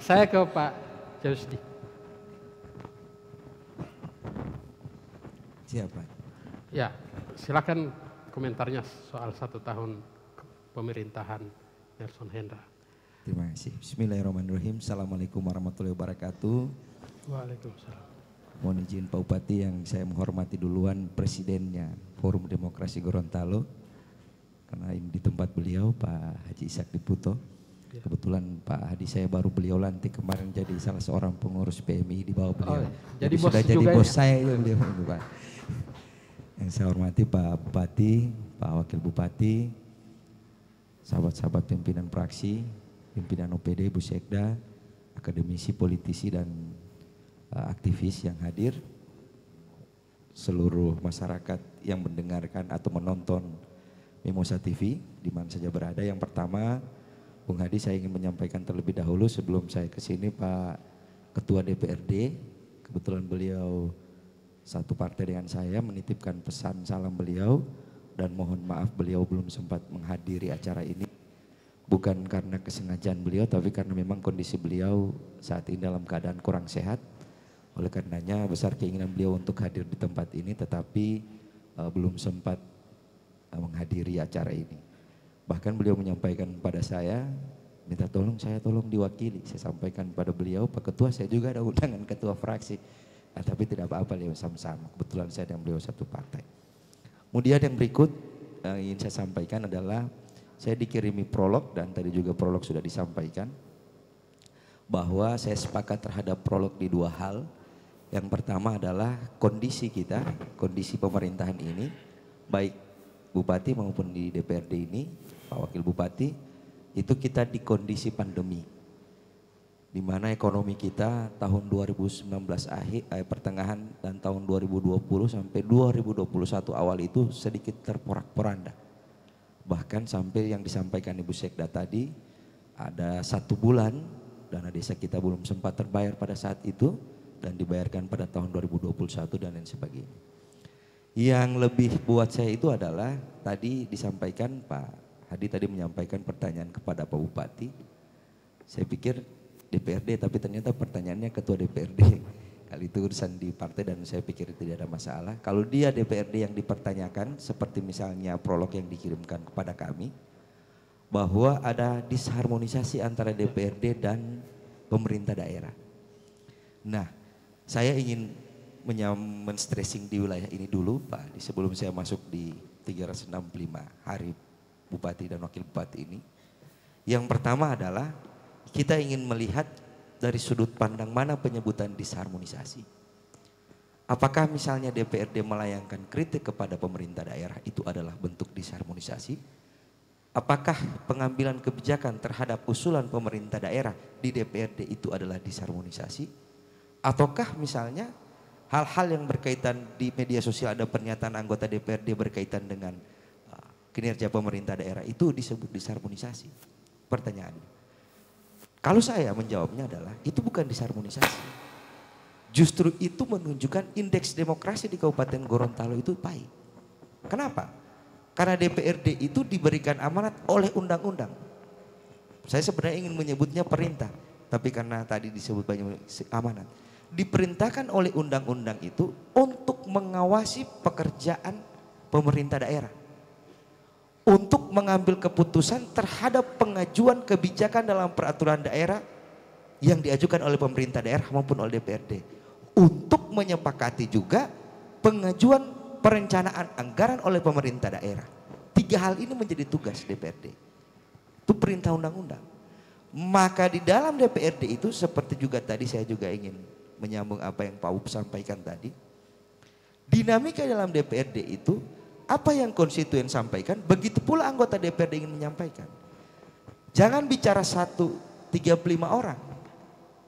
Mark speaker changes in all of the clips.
Speaker 1: Saya ke Pak Jusdi.
Speaker 2: Siapa?
Speaker 1: Ya, silakan komentarnya soal 1 tahun pemerintahan Nelson Hendra.
Speaker 2: Terima kasih. Bismillahirrahmanirrahim. Assalamualaikum warahmatullahi wabarakatuh.
Speaker 1: Waalaikumsalam.
Speaker 2: Mohon izin Pak Bupati yang saya menghormati duluan presidennya Forum Demokrasi Gorontalo. Karena ini di tempat beliau Pak Haji Ishak Diputo.
Speaker 1: Ya.
Speaker 2: Kebetulan Pak Hadi saya baru beliau lantik kemarin jadi salah seorang pengurus PMI di bawah beliau.
Speaker 1: Oh, jadi bos
Speaker 2: sudah jadi
Speaker 1: juga
Speaker 2: bos
Speaker 1: ya?
Speaker 2: saya itu beliau Pak. Yang saya hormati Pak Bupati, Pak Wakil Bupati, sahabat-sahabat pimpinan fraksi, pimpinan OPD, Bu Sekda, akademisi, politisi dan aktivis yang hadir, seluruh masyarakat yang mendengarkan atau menonton Mimosa TV di mana saja berada. Yang pertama, Bung Hadi, saya ingin menyampaikan terlebih dahulu sebelum saya ke sini Pak Ketua DPRD, kebetulan beliau satu partai dengan saya, menitipkan pesan salam beliau dan mohon maaf beliau belum sempat menghadiri acara ini. Bukan karena kesengajaan beliau tapi karena memang kondisi beliau saat ini dalam keadaan kurang sehat. Oleh karenanya besar keinginan beliau untuk hadir di tempat ini tetapi belum sempat menghadiri acara ini. Bahkan beliau menyampaikan pada saya, minta tolong saya tolong diwakili. Saya sampaikan pada beliau, Pak Ketua saya juga ada undangan ketua fraksi. Nah, tapi tidak apa-apa beliau sama-sama, kebetulan saya dan beliau satu partai. Kemudian yang berikut ingin saya sampaikan adalah, saya dikirimi prolog dan tadi juga prolog sudah disampaikan. Bahwa saya sepakat terhadap prolog di 2 hal. Yang pertama adalah kondisi kita, kondisi pemerintahan ini, baik Bupati maupun di DPRD ini, Pak Wakil Bupati, itu kita di kondisi pandemi. Di mana ekonomi kita tahun 2019 pertengahan dan tahun 2020 sampai 2021 awal itu sedikit terporak-poranda. Bahkan sampai yang disampaikan Ibu Sekda tadi, ada 1 bulan dana desa kita belum sempat terbayar pada saat itu dan dibayarkan pada tahun 2021 dan lain sebagainya. Yang lebih buat saya itu adalah tadi disampaikan Pak Hadi tadi menyampaikan pertanyaan kepada Pak Bupati. Saya pikir DPRD tapi ternyata pertanyaannya Ketua DPRD. Kali itu urusan di partai dan saya pikir tidak ada masalah. Kalau dia DPRD yang dipertanyakan seperti misalnya prolog yang dikirimkan kepada kami. Bahwa ada disharmonisasi antara DPRD dan pemerintah daerah. Nah, saya ingin men-stressing di wilayah ini dulu Pak, sebelum saya masuk di 365 hari Bupati dan Wakil Bupati ini. Yang pertama adalah kita ingin melihat dari sudut pandang mana penyebutan disharmonisasi. Apakah misalnya DPRD melayangkan kritik kepada pemerintah daerah itu adalah bentuk disharmonisasi? Apakah pengambilan kebijakan terhadap usulan pemerintah daerah di DPRD itu adalah disharmonisasi? Ataukah misalnya hal-hal yang berkaitan di media sosial ada pernyataan anggota DPRD berkaitan dengan kinerja pemerintah daerah itu disebut disharmonisasi? Pertanyaannya. Kalau saya menjawabnya adalah itu bukan disharmonisasi. Justru itu menunjukkan indeks demokrasi di Kabupaten Gorontalo itu baik. Kenapa? Karena DPRD itu diberikan amanat oleh undang-undang. Saya sebenarnya ingin menyebutnya perintah, tapi karena tadi disebut banyak amanat. Diperintahkan oleh undang-undang itu untuk mengawasi pekerjaan pemerintah daerah. Untuk mengambil keputusan terhadap pengajuan kebijakan dalam peraturan daerah yang diajukan oleh pemerintah daerah maupun oleh DPRD. Untuk menyepakati juga pengajuan perencanaan anggaran oleh pemerintah daerah. 3 hal ini menjadi tugas DPRD. Itu perintah undang-undang. Maka di dalam DPRD itu seperti juga tadi saya juga ingin menyambung apa yang Pak Up sampaikan tadi. Dinamika dalam DPRD itu apa yang konstituen sampaikan, begitu pula anggota DPRD ingin menyampaikan. Jangan bicara 35 orang.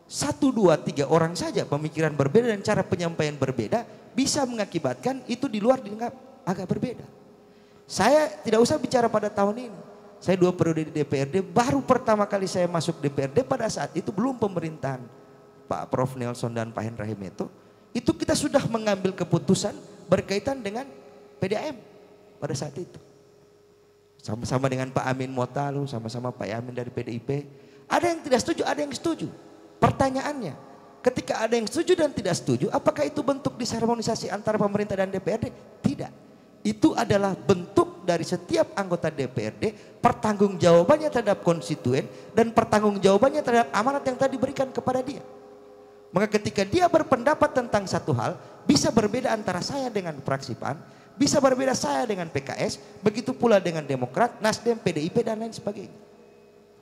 Speaker 2: 1, 2, 3 orang saja pemikiran berbeda dan cara penyampaian berbeda bisa mengakibatkan itu di luar dianggap agak berbeda. Saya tidak usah bicara pada tahun ini. Saya 2 periode di DPRD, baru pertama kali saya masuk DPRD pada saat itu belum pemerintahan Pak Prof Nelson dan Pak Hendra Himeto. Itu kita sudah mengambil keputusan berkaitan dengan PDAM pada saat itu. Sama-sama dengan Pak Amin Motalu, sama-sama Pak Yamin dari PDIP. Ada yang tidak setuju, ada yang setuju. Pertanyaannya, ketika ada yang setuju dan tidak setuju, apakah itu bentuk disharmonisasi antara pemerintah dan DPRD? Tidak. Itu adalah bentuk dari setiap anggota DPRD, pertanggungjawabannya terhadap konstituen dan pertanggungjawabannya terhadap amanat yang tadi diberikan kepada dia. Maka ketika dia berpendapat tentang satu hal, bisa berbeda antara saya dengan fraksi PAN, bisa berbeda saya dengan PKS, begitu pula dengan Demokrat, Nasdem, PDIP dan lain sebagainya.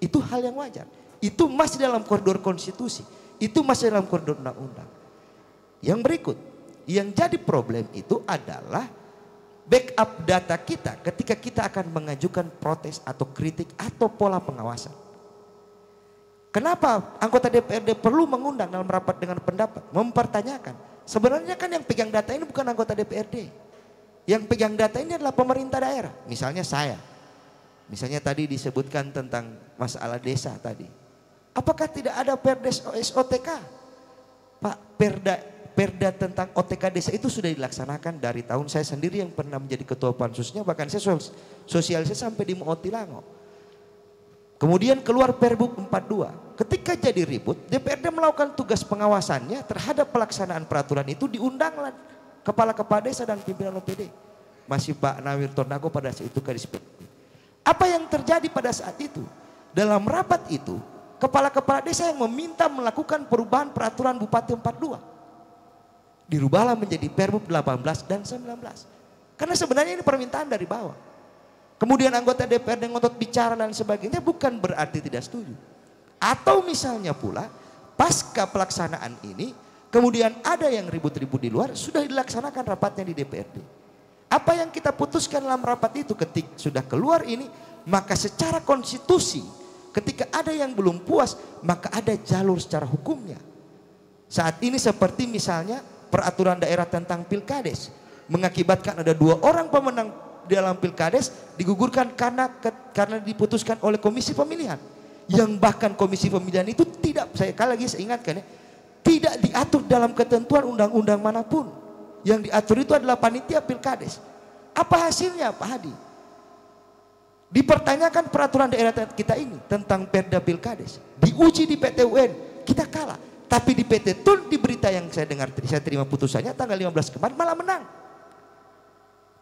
Speaker 2: Itu hal yang wajar. Itu masih dalam koridor konstitusi. Itu masih dalam koridor undang-undang. Yang berikut, yang jadi problem itu adalah backup data kita ketika kita akan mengajukan protes atau kritik atau pola pengawasan. Kenapa anggota DPRD perlu mengundang dalam rapat dengan pendapat, mempertanyakan? Sebenarnya kan yang pegang data ini bukan anggota DPRD. Yang pegang data ini adalah pemerintah daerah. Misalnya saya. Misalnya tadi disebutkan tentang masalah desa tadi. Apakah tidak ada Perdes OTK? Pak, Perda tentang OTK desa itu sudah dilaksanakan dari tahun saya sendiri yang pernah menjadi ketua pansusnya, bahkan saya sosialisasi sampai di Motilango. Kemudian keluar Perbuk 42. Ketika jadi ribut, DPRD melakukan tugas pengawasannya terhadap pelaksanaan peraturan itu, diundanglah kepala-kepala desa dan pimpinan OPD. Masih Pak Nawir Tornago pada saat itu Kadis. Apa yang terjadi pada saat itu? Dalam rapat itu, kepala-kepala desa yang meminta melakukan perubahan peraturan Bupati 42. Dirubahlah menjadi Perbuk 18 dan 19. Karena sebenarnya ini permintaan dari bawah. Kemudian anggota DPRD ngotot bicara dan sebagainya, bukan berarti tidak setuju. Atau misalnya pula pasca pelaksanaan ini, kemudian ada yang ribut-ribut di luar, sudah dilaksanakan rapatnya di DPRD. Apa yang kita putuskan dalam rapat itu ketika sudah keluar ini, maka secara konstitusi ketika ada yang belum puas, maka ada jalur secara hukumnya. Saat ini seperti misalnya peraturan daerah tentang Pilkades, mengakibatkan ada 2 orang pemenang dalam Pilkades digugurkan karena diputuskan oleh Komisi Pemilihan, yang bahkan Komisi Pemilihan itu tidak, saya ingatkan ya, tidak diatur dalam ketentuan undang-undang manapun. Yang diatur itu adalah panitia Pilkades. Apa hasilnya Pak Hadi? Dipertanyakan peraturan daerah kita ini tentang Perda Pilkades, diuji di PT UN, kita kalah. Tapi di PT TUN, di berita yang saya dengar, saya terima putusannya tanggal 15 kemarin, malah menang.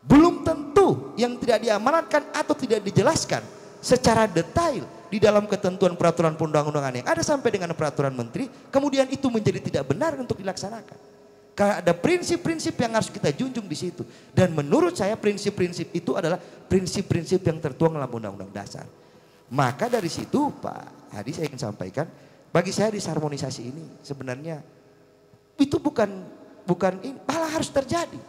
Speaker 2: Belum tentu yang tidak diamanatkan atau tidak dijelaskan secara detail di dalam ketentuan peraturan perundang-undangan yang ada sampai dengan peraturan menteri, kemudian itu menjadi tidak benar untuk dilaksanakan. Karena ada prinsip-prinsip yang harus kita junjung di situ. Dan menurut saya prinsip-prinsip itu adalah prinsip-prinsip yang tertuang dalam Undang-Undang Dasar. Maka dari situ Pak Hadi, saya ingin sampaikan, bagi saya disharmonisasi ini sebenarnya itu bukan ini, malah harus terjadi.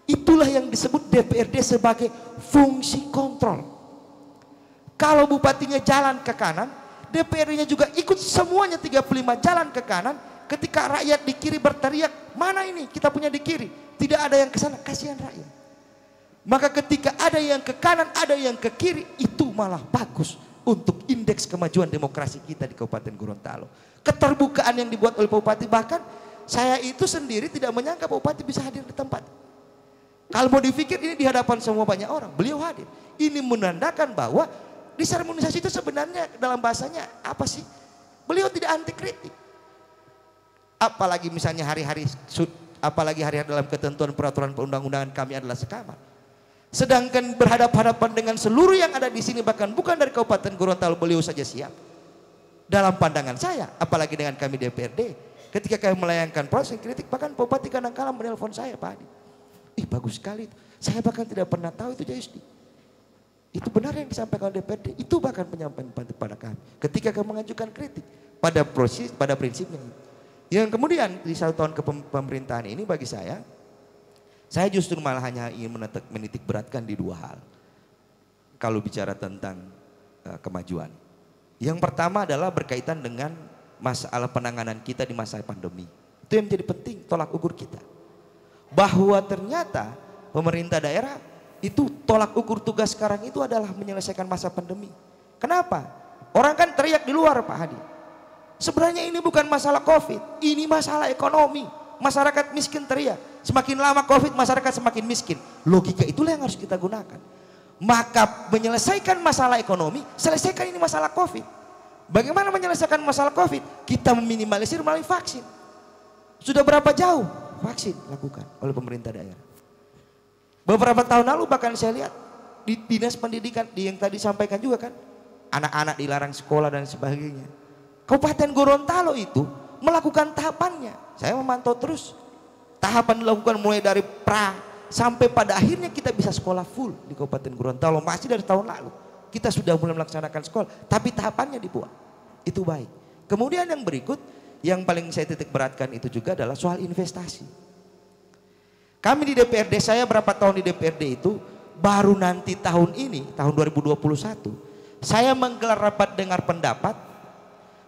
Speaker 2: Itulah yang disebut DPRD sebagai fungsi kontrol. Kalau bupatinya jalan ke kanan, DPRD-nya juga ikut semuanya 35 jalan ke kanan. Ketika rakyat di kiri berteriak, mana ini kita punya di kiri, tidak ada yang ke sana, kasihan rakyat. Maka ketika ada yang ke kanan, ada yang ke kiri, itu malah bagus untuk indeks kemajuan demokrasi kita di Kabupaten Gorontalo. Keterbukaan yang dibuat oleh Pak Bupati, bahkan saya itu sendiri tidak menyangka Pak Bupati bisa hadir di tempat. Kalau mau dipikir ini di hadapan semua banyak orang, beliau hadir. Ini menandakan bahwa disharmonisasi itu sebenarnya dalam bahasanya apa sih? Beliau tidak anti kritik. Apalagi misalnya hari-hari dalam ketentuan peraturan perundang-undangan kami adalah sekamar. Sedangkan berhadapan-hadapan dengan seluruh yang ada di sini, bahkan bukan dari Kabupaten Gorontalo, beliau saja siap. Dalam pandangan saya, apalagi dengan kami DPRD, ketika kami melayangkan proses kritik, bahkan Bupati kadang-kala menelpon saya, Pak Hadi. Ih, bagus sekali itu. Saya bahkan tidak pernah tahu itu Jayusdi. Itu benar yang disampaikan oleh DPRD. Itu bahkan penyampaian kepada kami. Ketika kami mengajukan kritik pada proses, pada prinsipnya. Yang kemudian di 1 tahun kepemerintahan ini bagi saya justru malah hanya ingin menitik beratkan di 2 hal. Kalau bicara tentang kemajuan. Yang pertama adalah berkaitan dengan masalah penanganan kita di masa pandemi. Itu yang menjadi penting, tolak ukur kita. Bahwa ternyata pemerintah daerah itu tolak ukur tugas sekarang itu adalah menyelesaikan masa pandemi. Kenapa? Orang kan teriak di luar Pak Hadi. Sebenarnya ini bukan masalah COVID, ini masalah ekonomi. Masyarakat miskin teriak. Semakin lama COVID, masyarakat semakin miskin. Logika itulah yang harus kita gunakan. Maka menyelesaikan masalah ekonomi, selesaikan ini masalah COVID. Bagaimana menyelesaikan masalah COVID? Kita meminimalisir melalui vaksin. Sudah berapa jauh vaksin lakukan oleh pemerintah daerah. Beberapa tahun lalu bahkan saya lihat di dinas pendidikan yang tadi sampaikan juga kan, anak-anak dilarang sekolah dan sebagainya. Kabupaten Gorontalo itu melakukan tahapannya. Saya memantau terus. Tahapan dilakukan mulai dari pra sampai pada akhirnya kita bisa sekolah full di Kabupaten Gorontalo. Masih dari tahun lalu kita sudah mulai melaksanakan sekolah, tapi tahapannya dibuat. Itu baik. Kemudian yang berikut yang paling saya titik beratkan itu juga adalah soal investasi. Kami di DPRD, saya berapa tahun di DPRD itu, baru nanti tahun ini, tahun 2021, saya menggelar rapat dengar pendapat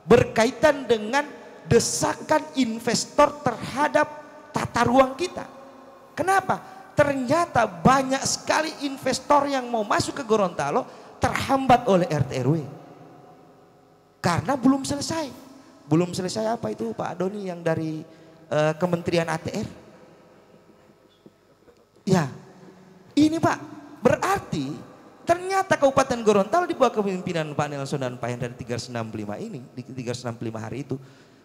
Speaker 2: berkaitan dengan desakan investor terhadap tata ruang kita. Kenapa? Ternyata banyak sekali investor yang mau masuk ke Gorontalo terhambat oleh RT RW. Karena belum selesai. Belum selesai apa itu Pak Adoni yang dari Kementerian ATR? Ya, ini Pak, berarti ternyata Kabupaten Gorontalo di bawah kepemimpinan Pak Nelson dan Pak Hendra 365 ini, di 365 hari itu,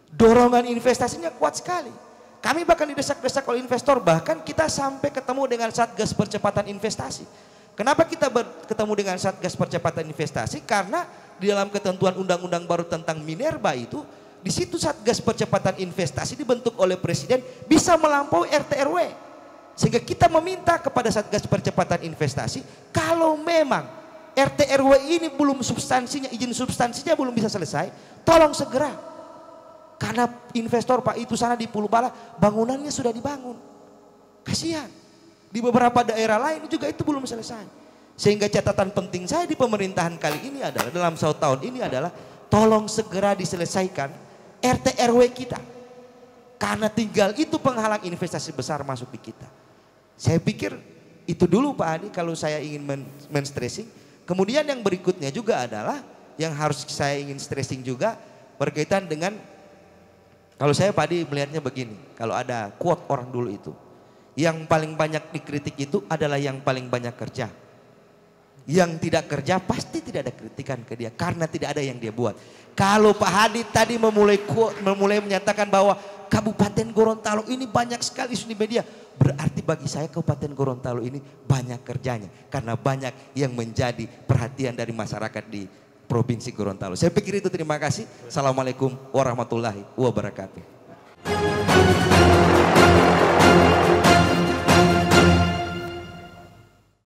Speaker 2: dorongan investasinya kuat sekali. Kami bahkan didesak-desak oleh investor, bahkan kita sampai ketemu dengan Satgas Percepatan Investasi. Kenapa kita ketemu dengan Satgas Percepatan Investasi? Karena di dalam ketentuan undang-undang baru tentang minerba itu, di situ Satgas Percepatan Investasi dibentuk oleh Presiden bisa melampaui RT RW. Sehingga kita meminta kepada Satgas Percepatan Investasi, kalau memang RT RW ini belum substansinya, izin substansinya belum bisa selesai, tolong segera. Karena investor Pak itu sana di Pulau Bala, bangunannya sudah dibangun. Kasihan. Di beberapa daerah lain juga itu belum selesai. Sehingga catatan penting saya di pemerintahan kali ini adalah, dalam 1 tahun ini adalah, tolong segera diselesaikan RT RW kita. Karena tinggal itu penghalang investasi besar masuk di kita. Saya pikir itu dulu Pak Adi kalau saya ingin men-stressing. Kemudian yang berikutnya juga adalah yang harus saya ingin stressing juga berkaitan dengan, kalau saya Pak Adi melihatnya begini, kalau ada quote orang dulu itu, yang paling banyak dikritik itu adalah yang paling banyak kerja. Yang tidak kerja pasti tidak ada kritikan ke dia karena tidak ada yang dia buat. Kalau Pak Hadi tadi memulai menyatakan bahwa Kabupaten Gorontalo ini banyak sekali isu di media, berarti bagi saya Kabupaten Gorontalo ini banyak kerjanya karena banyak yang menjadi perhatian dari masyarakat di Provinsi Gorontalo. Saya pikir itu, terima kasih. Assalamualaikum warahmatullahi wabarakatuh.